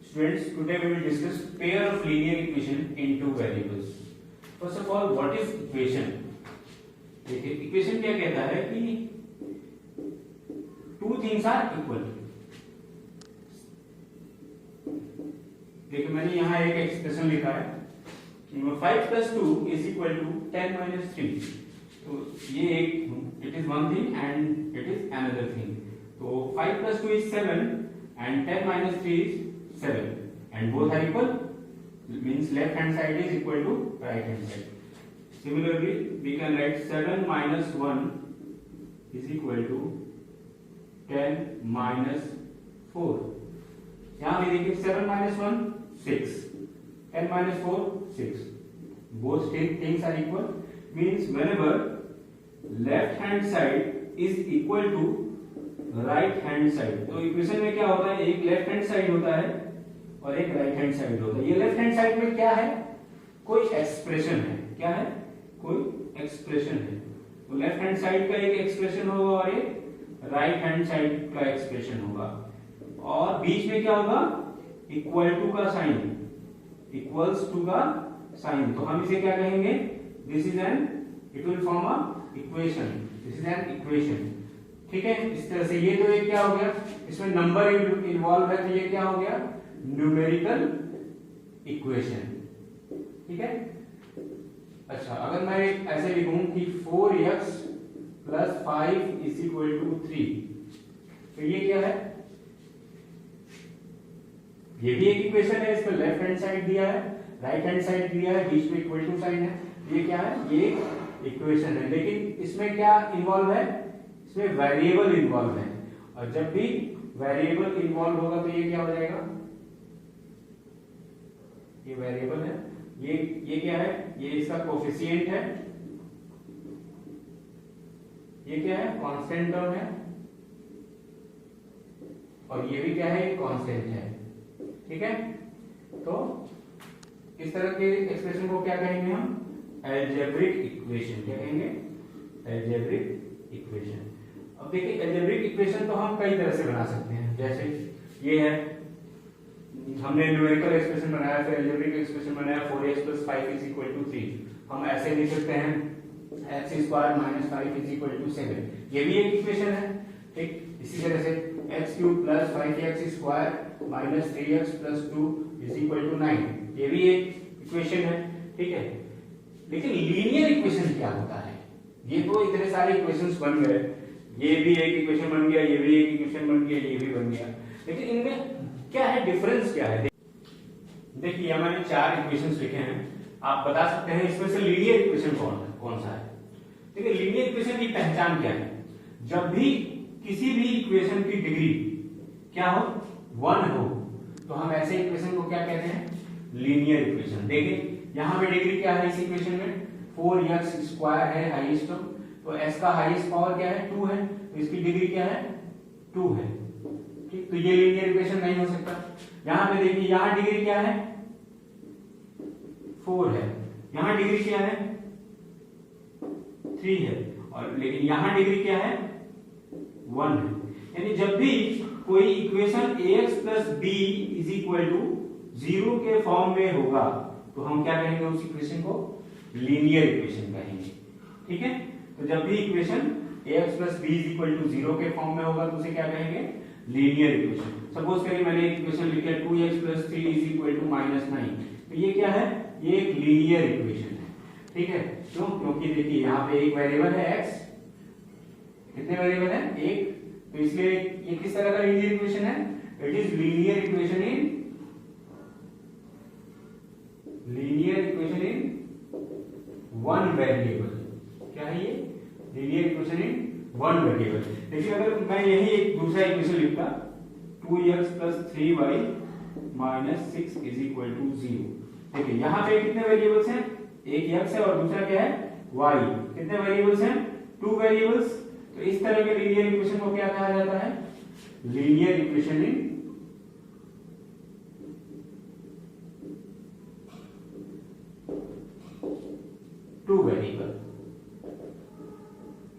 Students, today we will discuss pair of linear equation in two variables. First of all, what is equation? देखिए equation क्या कहता है कि two things are equal. देखिए मैंने यहाँ एक एक्सप्रेशन लिखा है 5 plus 2 is equal to 10 minus 3. तो ये एक it is one thing and it is another thing. तो 5 plus 2 is 7 and 10 minus 3 is 7 and both are equal, means left hand side is equal to right hand side. Similarly, we can write 7 minus 1 is equal to 10 minus 4. यहाँ भी देखिए 7 minus 1 6, 10 minus 4 6. Both things are equal, means whenever left hand side is equal to right hand side. तो equation में क्या होता है, एक left hand side होता है और एक राइट हैंड साइड होता है. ये लेफ्ट हैंड साइड में क्या है, कोई एक्सप्रेशन है. क्या है, कोई एक्सप्रेशन है. तो लेफ्ट हैंड साइड का एक एक्सप्रेशन होगा और एक राइट हैंड साइड का एक्सप्रेशन होगा. और बीच में क्या होगा, इक्वल टू का साइन, इक्वल्स टू का साइन. तो हम इसे क्या कहेंगे, this is an, it will form a equation. This is an equation. ठीक है, इस तरह से ये तो एक क्या हो गया, इसमें नंबर इन्वॉल्व है तो ये क्या हो गया, न्यूमेरिकल इक्वेशन. ठीक है. अच्छा, अगर मैं ऐसे लिखूं कि 4x plus 5 is equal to 3, तो ये क्या है, ये भी एक इक्वेशन है. इसका लेफ्ट हैंड साइड दिया है, राइट हैंड साइड दिया है, बीच में इक्वल टू साइन है. ये क्या है, ये इक्वेशन है. लेकिन इसमें क्या इन्वॉल्व है, इसमें वेरिएबल इन्वॉल्व है. और जब भी वेरिएबल इन्वॉल्व होगा तो ये क्या हो जाएगा, ये वेरिएबल है. ये क्या है, ये इसका कोफिशिएंट है. ये क्या है, कांस्टेंट टर्म है. और ये भी क्या है, कांस्टेंट है. ठीक है. तो इस तरह के एक्सप्रेशन को क्या कहेंगे हम, अलजेब्रिक इक्वेशन. क्या कहेंगे, अलजेब्रिक इक्वेशन. अब देखिए अलजेब्रिक इक्वेशन तो हम कई तरह से बना सकते हैं. जैसे ये है, हमने न्यूमेरिकल एक्सप्रेशन बनाया, फिर अलजेब्रिक एक्सप्रेशन बनाया 4x plus 5 is equal to 3. हम ऐसे लिख सकते हैं x square minus 5 is equal to 7. ये भी एक इक्वेशन है. ठीक, इसी तरह से x cube plus 5x square minus 3x plus 2 is equal to 9. ये भी एक इक्वेशन है. ठीक है. लेकिन लीनियर इक्वेशन क्या होता है, ये तो इतने सारे इक्वेशंस बन गए. ये भी एक इक्वेशन बन गया, ये भी एक इक्वेशन बन गया, ये भी बन गया. लेकिन इनमें क्या है, डिफरेंस क्या है. देखिए यहाँ मैंने 4 इक्वेशंस लिखे हैं. आप बता सकते हैं इसमें से लीनियर इक्वेशन कौन सा है. देखिए लीनियर इक्वेशन की पहचान क्या है, जब भी किसी भी इक्वेशन की डिग्री क्या हो, 1 हो, तो हम ऐसे इक्वेशन को क्या कहते हैं, लीनियर इक्वेशन. देखिए यहाँ पे डिग्री क्या है इस इक्वेशन में, 4x स्क्वायर है हाईएस्ट टर्म. तो s का हाईएस्ट पावर क्या है, 2 है. तो इसकी डिग्री क्या है, 2 है. ठीक, तो ये लीनियर इक्वेशन नहीं हो सकता. यहां पे देखिए, यहां डिग्री क्या है, 4 है. यहां डिग्री क्या है, 3 है. और लेकिन यहां डिग्री क्या है, 1 है. यानी जब भी कोई equation ax plus b is equal to 0 के फॉर्म में होगा तो हम क्या कहेंगे, उस इक्वेशन को लीनियर इक्वेशन कहेंगे. ठीक है. तो जब भी equation ax plus b is equal to 0 के फॉर्म में होगा तो उसे क्या कहेंगे, लीनियर इक्वेशन. सपोज करिए मैंने एक इक्वेशन लिखा है 2x plus 3 is equal to -9. तो ये क्या है, ये एक लीनियर इक्वेशन है. ठीक है. क्यों, क्योंकि देखिए यहाँ पे एक वेरिएबल है x. कितने वेरिएबल है, एक. तो इसलिए ये किस तरह का लीनियर इक्वेशन है, it is linear equation in one variable. क्या है ये, linear equation in one variable. देखिए अगर मैं यही एक दूसरा इक्वेशन लिखता 2x plus 3y minus 6 is equal to 0. देखिए यहाँ पे कितने वेरिएबल्स हैं, एक x है और दूसरा क्या है, y. कितने वेरिएबल्स हैं, 2 वेरिएबल्स. तो इस तरह के लीनियर इक्वेशन को क्या कहा जाता है, linear equation in two variable.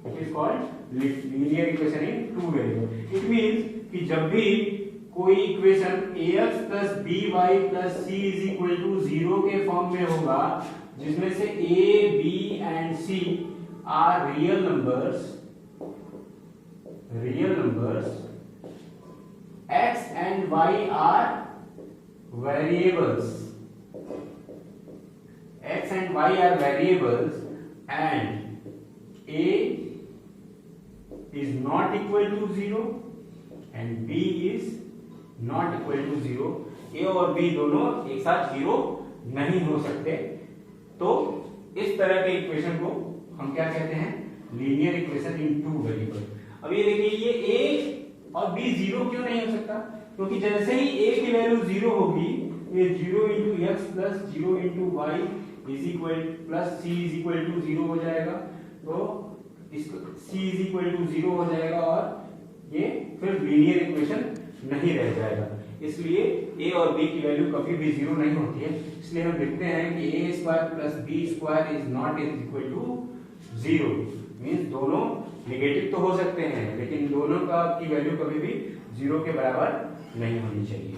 It is called linear equation in two variable. It means कि जब भी कोई equation ax plus by plus c is equal to 0 के फॉर्म में होगा जिसमें से a, b and c are real numbers, x and y are variables, x and y are variables and a is not equal to 0 and b is not equal to 0. a और b दोनों एक साथ 0 नहीं हो सकते, तो इस तरह के इक्वेशन को हम क्या कहते हैं, linear equation in two variable. अब ये देखिए ये a और b 0 क्यों नहीं हो सकता, क्योंकि जैसे ही a की वैल्यू 0 होगी ये 0 into x plus 0 into y is equal plus c is equal to 0 हो जाएगा, तो इसको c इज इक्वल टू 0 हो जाएगा और ये फिर लीनियर इक्वेशन नहीं रह जाएगा. इसलिए a और b की वैल्यू कभी भी 0 नहीं होती है. इसलिए हम लिखते हैं कि a square plus b square is not equal to 0. Means दोनों नेगेटिव तो हो सकते हैं लेकिन दोनों का की वैल्यू कभी भी 0 के बराबर नहीं होनी चाहिए.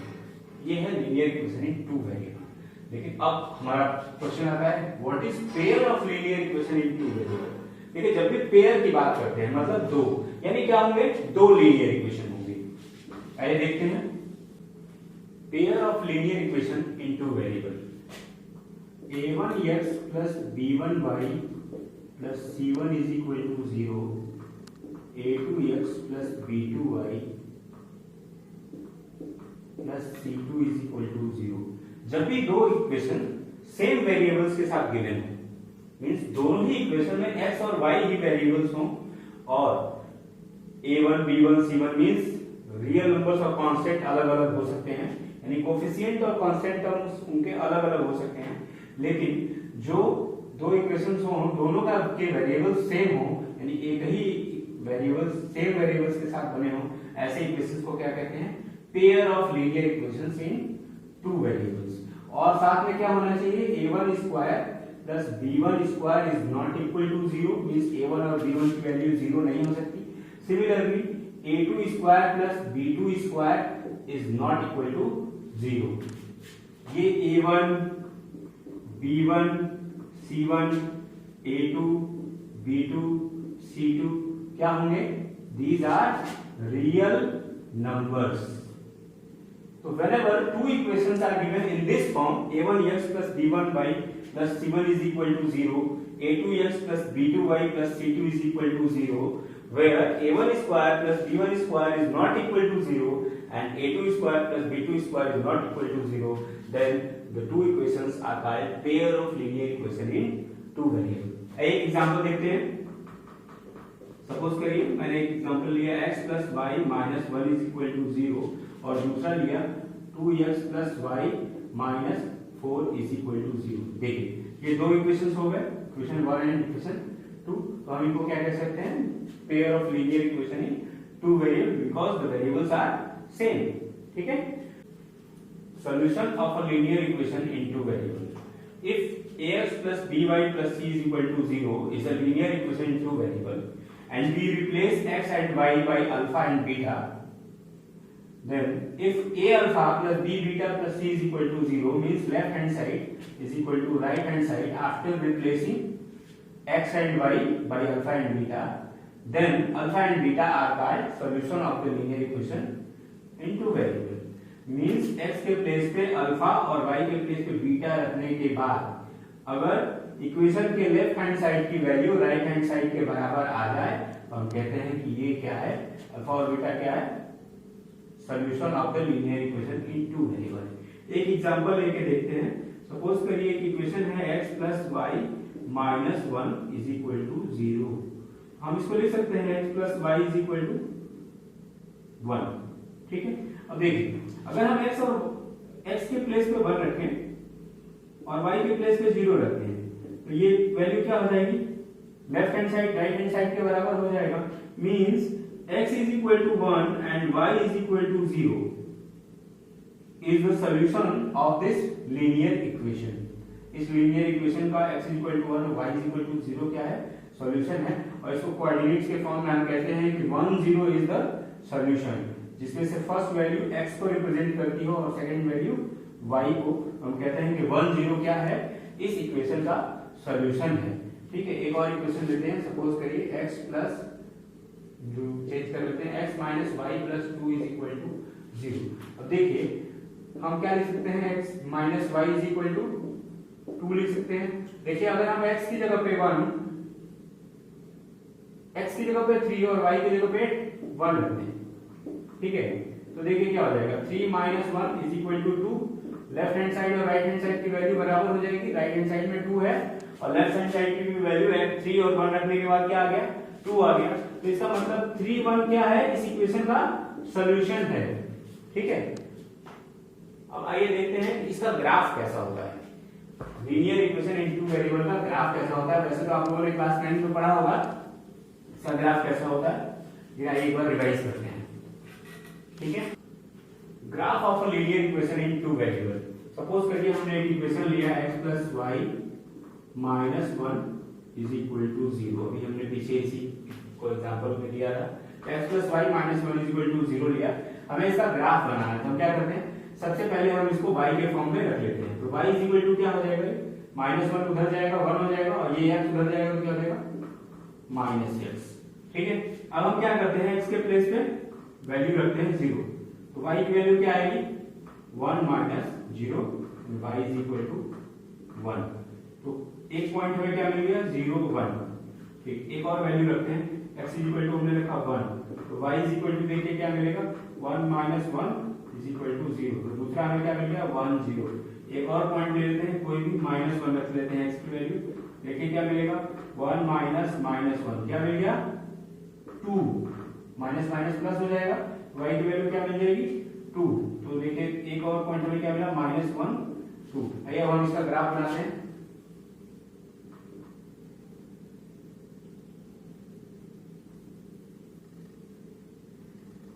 ये है linear equation in two variable. लेकिन अब हमारा क्वेश्चन आता है what is pair of linear equation in two variable. देखिए जब भी पेयर की बात करते हैं मतलब दो, यानी क्या होंगे, दो लीनियर इक्वेशन होंगे. आइए देखते हैं pair of linear equation in two variable. a1x plus b1y plus c1 is equal to 0, a2x plus b2y plus c2 is equal to 0. जब भी दो इक्वेशन सेम वेरिएबल्स के साथ गिवन हो, मींस दोनों ही इक्वेशन में x और y ही variables हों और a1 b1 c1 means real numbers और कांस्टेंट अलग अलग हो सकते हैं, यानी कोफिशिएंट और कांस्टेंट टर्म्स उनके अलग अलग हो सकते हैं, लेकिन जो दो इक्वेशंस हो दोनों का के वेरिएबल्स सेम हो, यानी एक ही वेरिएबल्स सेम वेरिएबल्स के साथ बने हो, ऐसे इक्वेशंस को क्या कहते हैं, pair of linear equations in two variables. और साथ में क्या होना चाहिए, a1 square plus b1 square is not equal to 0, means a1 और b1 की वैल्यू 0 नहीं हो सकती. Similarly a2 square plus b2 square is not equal to 0. ये a1 b1 c1 a2 b2 c2 क्या होंगे, these are real numbers. So whenever two equations are given in this form, a1x plus b1y plus c1 is equal to 0, a2x plus b2y plus c2 is equal to 0, where a1 square plus b1 square is not equal to 0 and a2 square plus b2 square is not equal to 0, then the two equations are called pair of linear equation in two variables. एक example देखते हैं. Suppose करिए मैंने एक example लिया x plus y minus 1 is equal to 0 और दूसरा लिया 2x plus y minus 4 is equal to 0. देखिए ये दो इक्वेशंस हो गए, इक्वेशन 1 एंड इक्वेशन 2. तो हम इनको क्या कह सकते हैं, pair of linear equation in two variable because the variables are same. ठीक है. Solution of a linear equation in two variable. If ax plus by plus c is equal to 0 is a linear equation in two variable and we replace x and y by alpha and beta, then if a alpha plus b beta plus c is equal to 0 means left hand side is equal to right hand side after replacing x and y by alpha and beta, then alpha and beta are called solution of the linear equation in two variable. Means x के place पे alpha और y के place पे beta रखने के बाद अगर equation के लेफ्ट हैंड साइड की वैल्यू राइट हैंड साइड के बराबर आ जाए तो हम कहते हैं कि ये क्या है, अल्फा और बीटा क्या है, solution of the linear equation in two variable. एक एग्जांपल लेके देखते हैं. सपोज करिए कि इक्वेशन है x plus y minus 1 is equal to 0. हम इसको लिख सकते हैं x plus y is equal to 1. ठीक है. अब देखिए अगर हम x और x के प्लेस पे 1 रखें और y के प्लेस पे 0 रखते हैं तो ये वैल्यू क्या हो जाएगी, left hand side right hand side के बराबर हो जाएगा. Means x is equal to 1 and y is equal to 0 is the solution of this linear equation. इस लीनियर इक्वेशन का x is equal to 1 और y is equal to 0 क्या है, solution है. और इसको कोऑर्डिनेट्स के फॉर्म में हम कहते हैं कि 1 0 is the solution. जिसमें से फर्स्ट वैल्यू x को रिप्रेजेंट करती हो और सेकंड वैल्यू y को, हम कहते हैं कि 1 0 क्या है, इस इक्वेशन का सॉल्यूशन है। ठीक है, एक और इक्वेशन लेते हैं, सपोज करिए x प्लस, जो चेंज कर लेते हैं, x minus y plus 2 is equal to 0। अब देखिए हम क्या लिख सकते हैं, x minus y is equal to 2 लिख सकते हैं। देखिए अगर हम x की जगह पे 1, x की जगह पे 3 और y की जगह पे 1 रखते हैं, ठीक है, तो देखिए क्या हो जाएगा, 3 minus 1 is equal to 2। Left hand side और राइट हैंड साइड की वैल्यू बराबर हो जाएगी, राइट हैंड साइड में 2 है और लेफ्ट हैंड साइड की भी वैल्यू है 3 और 1 रखने के बाद क्या आ गया, 2 आ गया। तो इसका मतलब 3 1 क्या है, इस इक्वेशन का सॉल्यूशन है। ठीक है, अब आइए देखते हैं इसका ग्राफ कैसा होता है, linear equation in two variable का ग्राफ कैसा होता है। वैसे तो आप लोगों ने क्लास 9 में पढ़ा होगा इसका ग्राफ कैसा होता है, ये एक बार रिवाइज करते हैं। ठीक है, graph of a linear equation in two variable. Suppose करिए हमने एक इक्वेशन लिया x plus y minus 1 is equal to 0। अभी हमने पीछे इसी को एग्जांपल में लिया था, x plus y minus 1 is equal to 0 लिया। हमें इसका ग्राफ बनाना है, तो हम क्या करते हैं, सबसे पहले हम इसको y के फॉर्म में रख लेते हैं। तो y इज इक्वल टू क्या हो जाएगा, माइनस 1 उधर जाएगा 1 हो जाएगा और ये x उधर जाएगा तो क्या हो जाएगा माइनस x। ठीक है, अब हम क्या करते हैं, x के प्लेस पे वैल्यू रखते हैं 0। तो y की वैल्यू क्या आएगी, 1 minus 0, y is equal to 1। तो एक पॉइंट हमें क्या मिल गया, 0 1। ठीक, एक और वैल्यू रखते हैं, x इज इक्वल टू हमने रखा 1, तो y इज इक्वल टू देखिए क्या मिलेगा, 1 माइनस 1 इज इक्वल टू 0। तो दूसरा हमें क्या मिल गया, 1 0। एक और पॉइंट ले लेते हैं, कोई भी माइनस 1 रख लेते हैं x की वैल्यू, देखिए क्या मिलेगा, 1 माइनस माइनस 1 क्या मिल गया 2, माइनस माइनस प्लस हो जाएगा, y की वैल्यू क्या मिल जाएगी 2। तो देखिए एक और पॉइंट हमें क्या मिला, माइनस 1 2। आइए अब हम इसका ग्राफ बनाते हैं।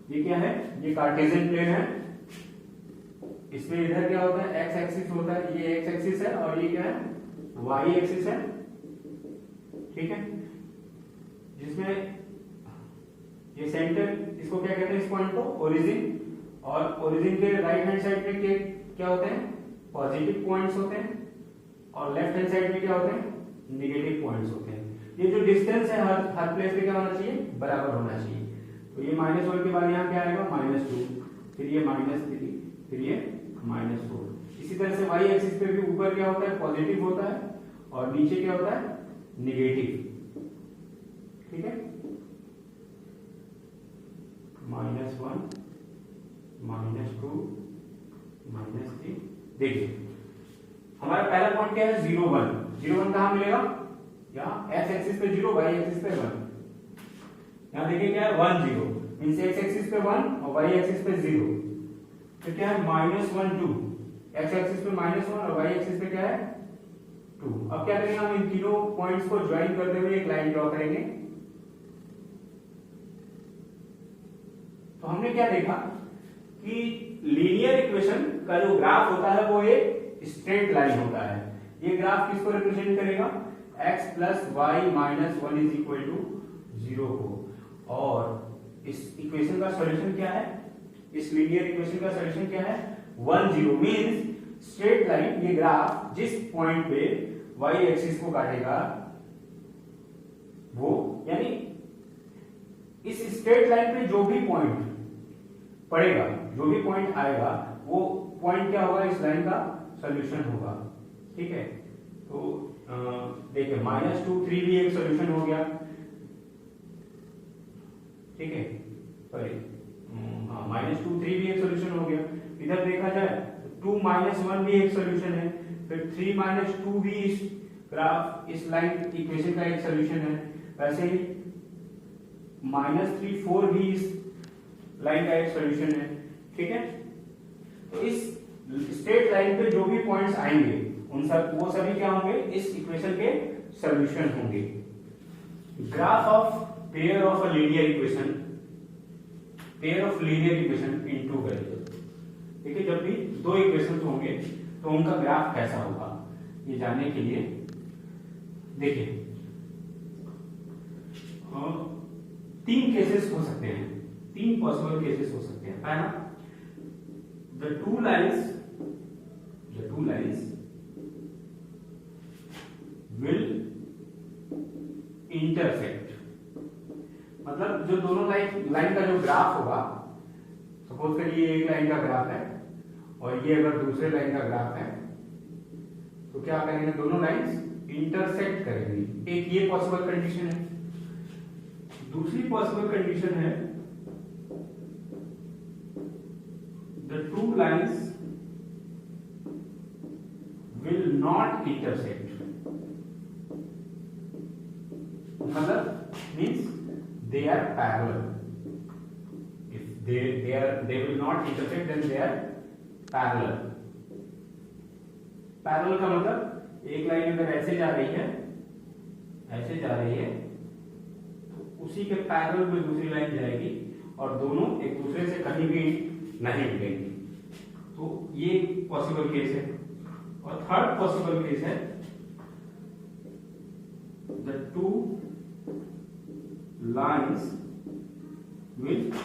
ये क्या है, ये कार्टेशियन प्लेन है, इसमें इधर क्या होता है, x एक्सिस होता है, ये x एक्सिस है और ये क्या है, y एक्सिस है। ठीक है, जिसमें ये सेंटर, इसको क्या कहते हैं, इस पॉइंट को ओरिजिन, और ओरिजिन के राइट हैंड साइड पे क्या होते हैं, पॉजिटिव पॉइंट्स होते हैं और लेफ्ट हैंड साइड पे क्या होते हैं, नेगेटिव पॉइंट्स होते हैं। ये जो डिस्टेंस है हर प्लेस पे क्या होना चाहिए, बराबर होना चाहिए। तो ये माइनस 1 के बाद यहाँ क्या आएगा, माइनस 2, फिर ये माइनस 3, फिर ये माइनस 4। इसी तरह से y एक्सिस पे भी ऊपर क्या होता है, पॉजिटिव होता है और नीचे क्या होता है, नेगेटिव। ठीक है, माइनस 1 माइनस 2 माइनस 3। देखिए हमारा पहला पॉइंट क्या है, 0 1। 0 1 कहां मिलेगा, यहाँ x एक्सिस पे 0, y एक्सिस पे 1। यहाँ देखिए क्या है, 1 0 मींस x एक्सिस पे 1 और y एक्सिस पे 0। फिर क्या है, माइनस 1 2, x एक्सिस पे माइनस 1 और y एक्सिस पे क्या है 2। अब क्या करेंगे, हम इन तीनों पॉइंट्स को ज्वाइन करते हुए एक लाइन ड्रॉ करेंगे। तो हमने क्या देखा कि लीनियर इक्वेशन का जो ग्राफ होता है वो एक स्ट्रेट लाइन होता है। ये ग्राफ किसको रिप्रेजेंट करेगा, x plus y minus 1 is equal to 0 को। और इस इक्वेशन का सॉल्यूशन क्या है, इस लीनियर इक्वेशन का सॉल्यूशन क्या है, 1 0 मींस स्ट्रेट लाइन। ये ग्राफ जिस पॉइंट पे y एक्सिस को काटेगा वो, यानी इस स्ट्रेट लाइन पे जो भी पॉइंट पड़ेगा, जो भी पॉइंट आएगा, वो पॉइंट क्या होगा, इस लाइन का सॉल्यूशन होगा। ठीक है, तो देखिए माइनस 2 3 भी एक सॉल्यूशन हो गया। ठीक है, सॉरी हाँ, माइनस 2 3 भी एक सॉल्यूशन हो गया। इधर देखा जाए 2 माइनस 1 भी एक सॉल्यूशन है, फिर 3 माइनस 2 भी इस ग्राफ, इस लाइन इक्वेशन का एक सॉल्यूशन है। वैसे ही माइनस 3 4 भी इस लाइन का एक सॉल्यूशन है। ठीक है, तो इस स्ट्रेट लाइन पे जो भी पॉइंट्स आएंगे उन सब, वो सभी क्या होंगे, इस इक्वेशन के सॉल्यूशन होंगे। Graph of pair of a linear equation, pair of linear equation in two variable. देखिए जब भी दो इक्वेशंस होंगे तो उनका ग्राफ कैसा होगा, ये जानने के लिए देखिए 3 केसेस हो सकते हैं। तीन पॉसिबल केसेस हो सकते हैं। पहला, the two lines will intersect, मतलब जो दोनों लाइन का जो ग्राफ होगा, सपोज करिए एक लाइन का ग्राफ है और ये अगर दूसरे लाइन का ग्राफ है, तो क्या करेंगे, दोनों लाइंस इंटरसेक्ट करेंगी। एक ये पॉसिबल कंडीशन है। दूसरी पॉसिबल कंडीशन है, the two lines will not intersect, मतलब means they are parallel. If they will not intersect, then they are parallel. Parallel का मतलब एक लाइन अगर ऐसे जा रही है, तो उसी के पैरेलल में दूसरी लाइन जाएगी और दोनों एक दूसरे से कहीं भी नहीं मिलेंगी। तो ये पॉसिबल केस है। और थर्ड पॉसिबल केस है, the two lines with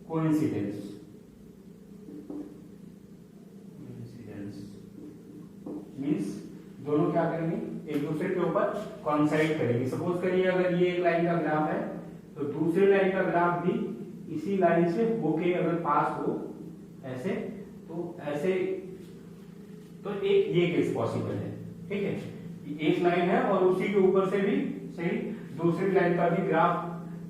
coincidence means दोनों क्या करेंगे, एक दूसरे के ऊपर कॉन्साइड करेंगे। सपोज करिए अगर ये एक लाइन का ग्राफ है तो दूसरे लाइन का ग्राफ भी इसी लाइन से होके अगर पास हो ऐसे, तो ऐसे, तो एक ये केस पॉसिबल है। ठीक है, एक लाइन है और उसी के ऊपर से भी सही दूसरी लाइन का भी ग्राफ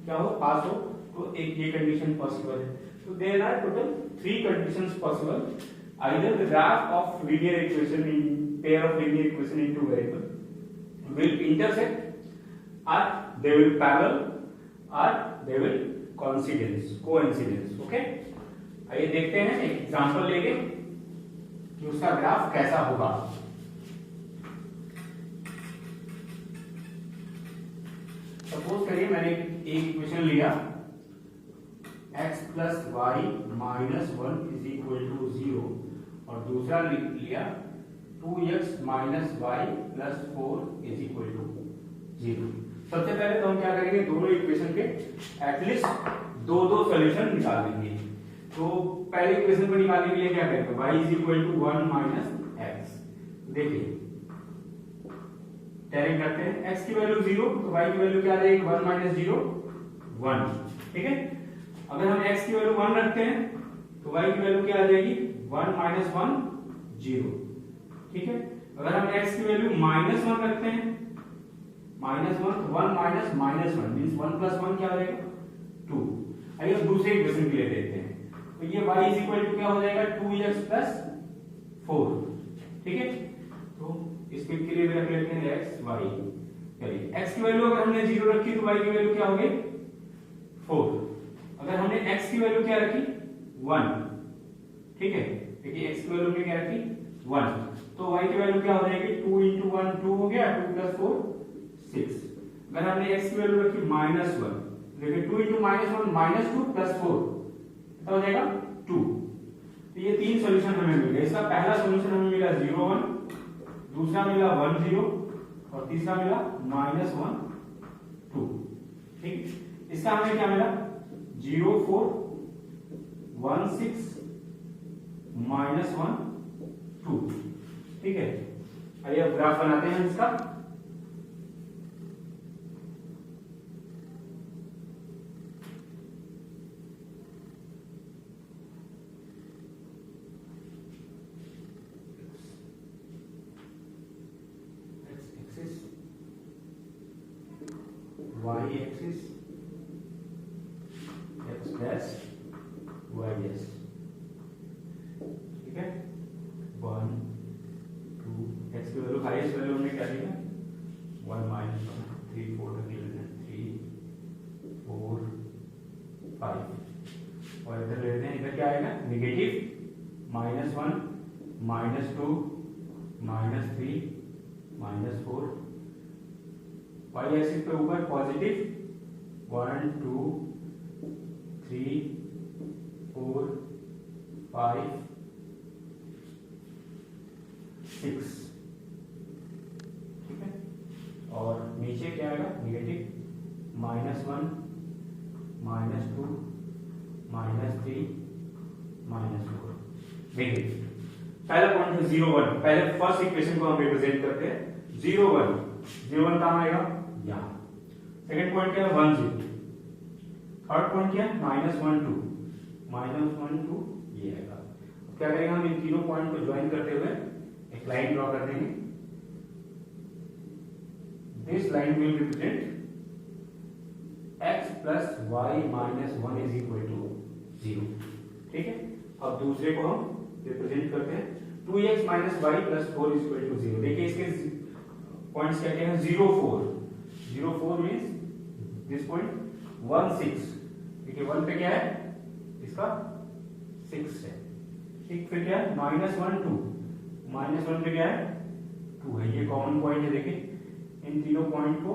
क्या हो, पास हो, तो एक ये कंडीशन पॉसिबल है। तो there are total 3 conditions possible. Either the graph of linear equation in pair of linear equation in two variable will intersect, or they will parallel, or they will coincidence। Okay, आइए देखते हैं एक example लेके कि उसका graph कैसा होगा। Suppose करिए मैंने एक इक्वेशन लिया, x plus y minus 1 is equal to 0, और दूसरा लिया 2x minus y plus 4 is equal to 0। सबसे पहले तो हम क्या करेंगे, दोनों इक्वेशन के एटलीस्ट दो सॉल्यूशन निकाल लेंगे। तो पहले इक्वेशन को निकालने के लिए क्या करेंगे, y is equal to 1 minus x. देखिए डायरेक्ट करते हैं, x की वैल्यू 0 तो y की वैल्यू क्या आ जाएगी, 1 माइनस 0 1। ठीक है, अगर हम x की वैल्यू 1 रखते हैं तो y की वैल्यू क्या आ जाएगी, 1 माइनस 1 0। ठीक है, अगर हम x की वैल्यू माइनस 1 रखते हैं, minus 1 1 minus minus 1 means 1 plus 1 क्या हो जाएगा, 2। आइए दूसरे इक्वेशन के लिए देखते हैं, तो ये y इज इक्वल टू क्या हो जाएगा, 2x प्लस 4। ठीक है, तो इसके लिए भी रख लेते हैं x y। चलिए x की वैल्यू अगर हमने 0 रखी तो y की वैल्यू क्या होगी, 4। अगर हमने x की वैल्यू क्या रखी, 1। ठीक है, देखिए x की वैल्यू हमने क्या रखी, 1, तो y की वैल्यू क्या हो जाएगी, 2 into 1 2 हो गया, 2 plus 4 6। अगर हमने x की वैल्यू रखी -1, देखिए 2 into -1 -2 plus 4 कितना हो जाएगा, 2। तो ये 3 सॉल्यूशन हमें मिल गए। इसका पहला सॉल्यूशन हमें मिला 0 1, दूसरा मिला 1 0 और तीसरा मिला -1 2। ठीक, इसका हमें क्या मिला, 0 4 1 6 -1 2। ठीक है, आइए अब ग्राफ बनाते हैं इसका। y axis x dash y dash। ठीक है, 1 2, x की वैल्यू हाईएस्ट वैल्यू हमने क्या लिया, 1 माइनस 1 3 4 3 4 5। और इधर लेते हैं, इधर क्या आएगा, नेगेटिव -1 -2 -3 -4। y एक्सिस पे ऊपर पॉजिटिव 1 2 3 4 5 6। ठीक है, और -2 -3 -4। देखिए पहला पॉइंट है 0 1, पहले फर्स्ट इक्वेशन को हम रिप्रेजेंट करते हैं 0 1, 0 1 कहाँ आएगा यहाँ। सेकंड पॉइंट क्या है 1 0, थर्ड पॉइंट क्या है -1 2, -1 2 ये आएगा। क्या करेंगे हम इन तीनों पॉइंट को ज्वाइन करते हुए एक लाइन ड्रॉ कर देंगे। This line will represent x plus y minus 1 is equal to 0। ठीक है, अब दूसरे को हम रिप्रेजेंट करते हैं 2x minus y plus 4 is equal to 0। देखिए इसके पॉइंट्स क्या क्या है 0 4, 0 4 मींस दिस पॉइंट 1 6। देखिए 1 पे क्या है इसका 6 है, ठीक। फिर क्या है -1 2, -1 पे क्या है 2 है, ये कॉमन पॉइंट है। देखिए इन तीनों पॉइंट को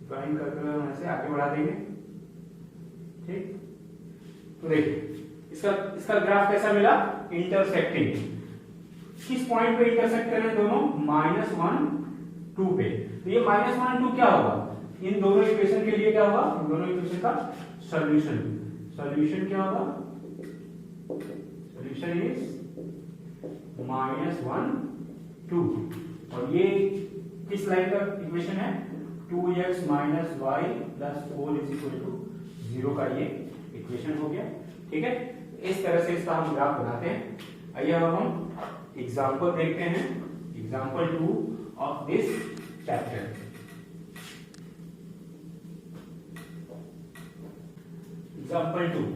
ज्वाइन करते हुए हम ऐसे आगे बढ़ा देंगे, ठीक। तो देखिए इसका ग्राफ कैसा मिला, इंटरसेक्टिंग। किस पॉइंट पे इंटरसेक्ट कर रहे हैं दोनों, -1 2 पे। तो ये -1 2 क्या होगा, इन दोनों इक्वेशन के लिए क्या होगा, इन दोनों इक्वेशन का सॉल्यूशन। सॉल्यूशन क्या होगा, सॉल्यूशन इज -1 2। और ये किस लाइन का इक्वेशन है, 2x minus y plus 4 is equal to 0 का ये इक्वेशन हो गया, ठीक है। इस तरह से इसका हम ग्राफ बनाते हैं। आइए अब हम एग्जांपल देखते हैं, example 2 of this chapter. Example 2,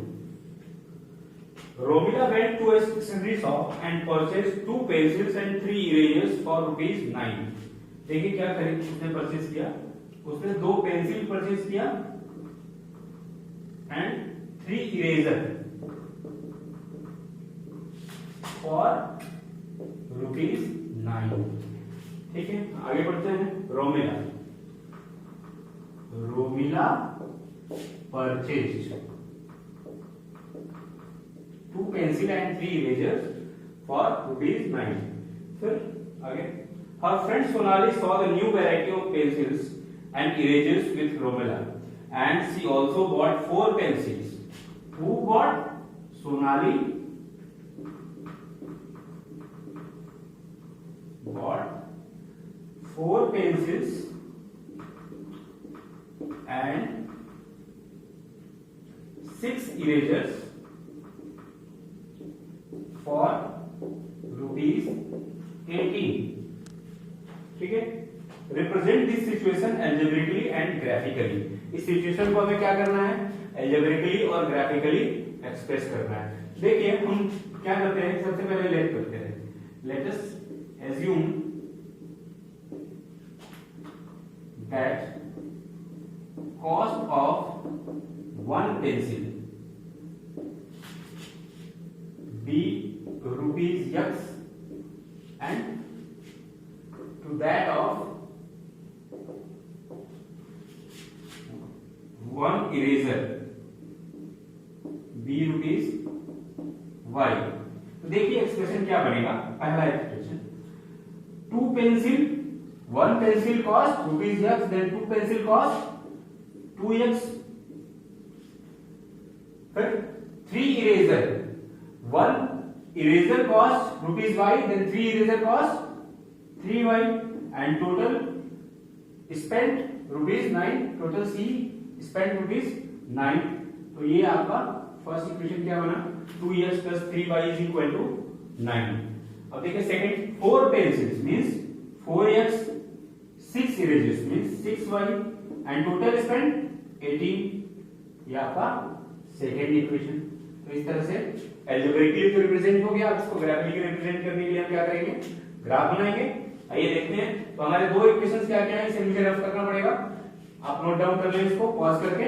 Romila went to a stationery shop and purchased 2 pencils and 3 erasers for ₹9। देखिए क्या खरीद उसने परचेज किया, उसने 2 पेंसिल परचेज किया एंड 3 इरेजर फॉर ₹9। ठीक है, आगे बढ़ते हैं। Romila purchase 2 pencil and 3 erasers for ₹9। फिर आगे, her friend Sonali saw the new variety of pencils and erasers with Romila, and she also bought 4 pencils. Who bought? Sonali bought 4 pencils and 6 erasers for ₹18। ठीक है, represent this situation algebraically and graphically. इस situation को हमें क्या करना है, algebraically और graphically express करना है। देखिए हम क्या करते हैं, सबसे पहले लेट करते हैं, let us assume that cost of 1 pencil be ₹X and to that of 1 eraser be ₹Y। तो देखिए एक्सप्रेशन क्या बनेगा, पहला expression 2 pencil, 1 pencil cost ₹X, then 2 pencil cost 2X, फिर 3 eraser, 1 eraser cost ₹Y, then 3 eraser cost 3Y, and total spent ₹9, total C spent ₹9। तो ये आपका first equation क्या बना, 2X plus 3Y is equal to 9। अब देखिए second, 4 pencils means 4X, 6 erasers means 6Y, and total spent 18। ये आपका second equation. तो इस तरह से एल्जेब्रिकली तो रिप्रेजेंट हो गया, अब इसको ग्राफिकली रिप्रेजेंट करने के लिए हम क्या करेंगे, ग्राफ बनाएंगे। आइए देखते हैं। तो हमारे 2 इक्वेशंस क्या क्या है, इसे मुझे रफ करना पड़ेगा, आप नोट डाउन कर लें इसको पॉज करके।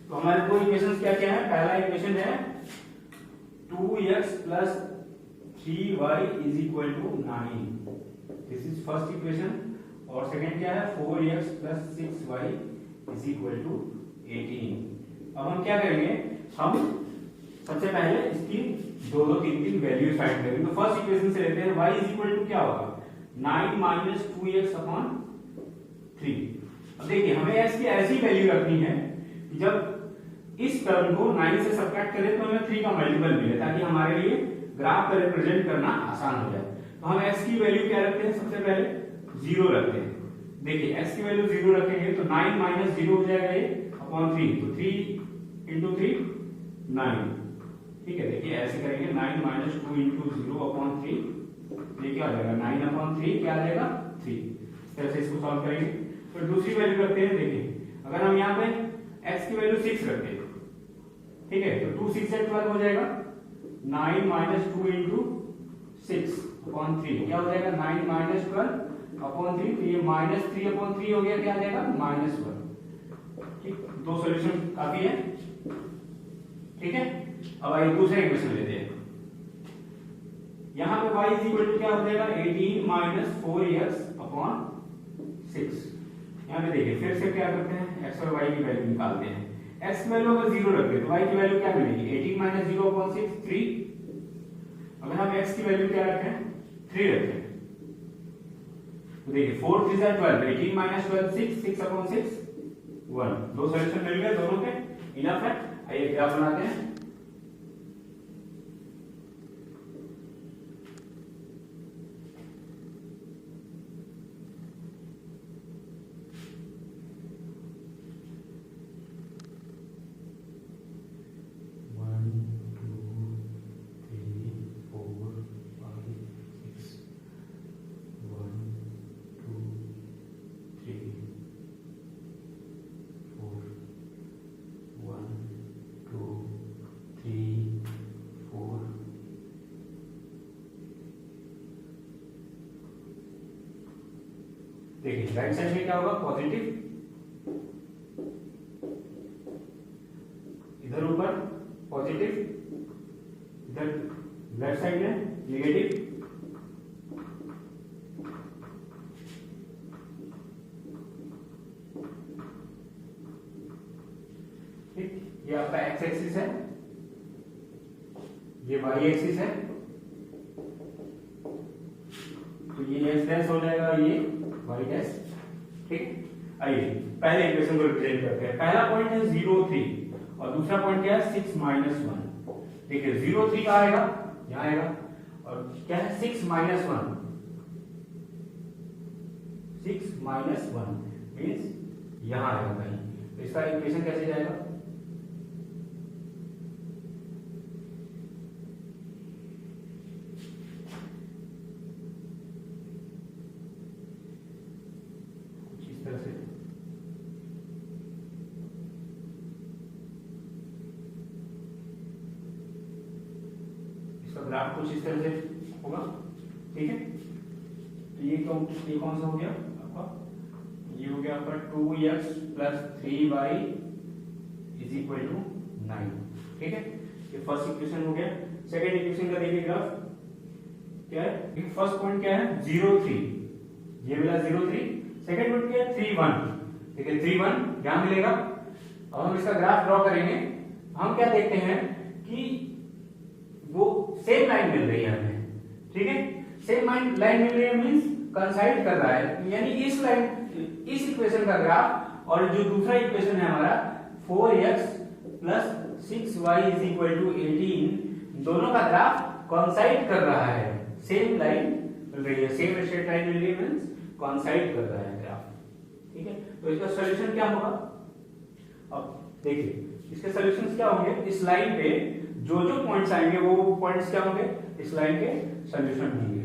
तो हमारे 2 इक्वेशंस क्या क्या है, पहला इक्वेशन है 2X plus 3Y is equal to 9, this is first equation. और सेकंड क्या है, 4X plus 6Y is equal to 18। अब हम क्या करेंगे, हम सबसे पहले इसकी 2 3 3 वैल्यू फाइंड करेंगे। तो फर्स्ट इक्वेशन से लेते हैं, y is equal to क्या होगा, 9 minus 2x upon 3। अब देखिए हमें x की ऐसी वैल्यू रखनी है कि जब इस टर्म को 9 से सब्ट्रैक्ट करें तो हमें 3 का मल्टीपल मिले, ताकि हमारे लिए ग्राफ का रिप्रेजेंट करना आसान हो जाए। तो हम x की वैल्यू क्या रखते हैं, सबसे पहले 0 रखते हैं। देखिए x की वैल्यू 0 रखेंगे तो 9 माइनस 0 हो जाएगा ये अपॉन 3, तो 3 इंटू 3 9, ठीक है। देखिए ऐसे करेंगे 9 माइनस 2 इंटू 0 अपॉन 3, ये क्या हो जाएगा 9 अपॉन 3 क्या आ जाएगा 3। इस तरह से इसको सॉल्व करेंगे। फिर दूसरी वैल्यू रखते हैं। देखिए अगर हम यहाँ पे x की वैल्यू 6 रखते हैं, ठीक है, तो 2 6 12 हो जाएगा 9 माइनस 2 इंटू 6 अपॉन 3 क्या हो जाएगा 9 माइनस 12 अपॉन 3, तो ये माइनस 3 अपॉन 3 हो गया, क्या आ जाएगा माइनस 1। ठीक, दो सॉल्यूशन काफी है, ठीक है। अब आइए दूसरा इक्वेशन लेते हैं। यहां पे y इज इक्वल टू क्या हो जाएगा 18 माइनस 4x अपॉन 6। यहां पे देखिए फिर से क्या करते हैं, x और y की वैल्यू निकालते हैं। x की वैल्यू अगर 0 रखते हैं तो y की वैल्यू क्या मिलेगी 18 माइनस 0 अपॉन 6 3। अगर हम x की वैल्यू क्या रखें 3 रखें तो देखिए 4 3 12, 18 माइनस 12 6, 6 अपॉन 6 1। दो सॉल्यूशन मिल गए दोनों के, इनफ है। आइए ग्राफ बनाते हैं। देखिए राइट साइड में क्या होगा पॉजिटिव, इधर ऊपर पॉजिटिव, इधर लेफ्ट साइड में नेगेटिव। ठीक, ये आपका एक्स एक्सिस है, ये वाई एक्सिस है, तो ये एक्स डैश हो जाएगा, ये वाई डैश। ठीक, आइए पहले इक्वेशन को रिप्रेजेंट करते हैं। पहला पॉइंट है 0 3 और दूसरा पॉइंट क्या है 6 माइनस 1। देखिए 0 3 कहाँ आएगा, यहाँ आएगा, और क्या है 6 माइनस 1, 6 माइनस 1 मीन्स यहाँ आएगा कहीं। तो इसका इक्वेशन कैसे जाएगा, ग्राफ कुछ इस तरह से होगा, ठीक है। तो ये कौन सा हो गया आपका, ये हो गया आपका 2x plus 3y is equal to 9, ठीक है। ये फर्स्ट इक्वेशन हो गया। सेकंड इक्वेशन का देखिए ग्राफ क्या है, फर्स्ट पॉइंट क्या है 0 3, ये मिला 0 3। सेकंड पॉइंट क्या है 3 1, ठीक है 3 1 यहां मिलेगा। अब हम इसका ग्राफ ड्रॉ करेंगे। हम क्या देखते हैं कि वो सेम लाइन मिल रही है हमें, ठीक है। सेम लाइन मिल रही है मींस कंसाइड कर रहा है, यानी इस लाइन, इस इक्वेशन का ग्राफ और जो दूसरा इक्वेशन है हमारा 4x plus 6y is equal to 18, दोनों का ग्राफ कंसाइड कर रहा है। सेम लाइन मिल रही है, सेम स्ट्रेट लाइन मिल रही है मींस कंसाइड कर रहा है ग्राफ, ठीक है। तो इसका सॉल्यूशन क्या होगा, अब देखिए इसके सॉल्यूशंस क्या होंगे। इस लाइन पे जो जो पॉइंट्स आएंगे वो पॉइंट्स क्या होंगे, इस लाइन के सॉल्यूशन होंगे।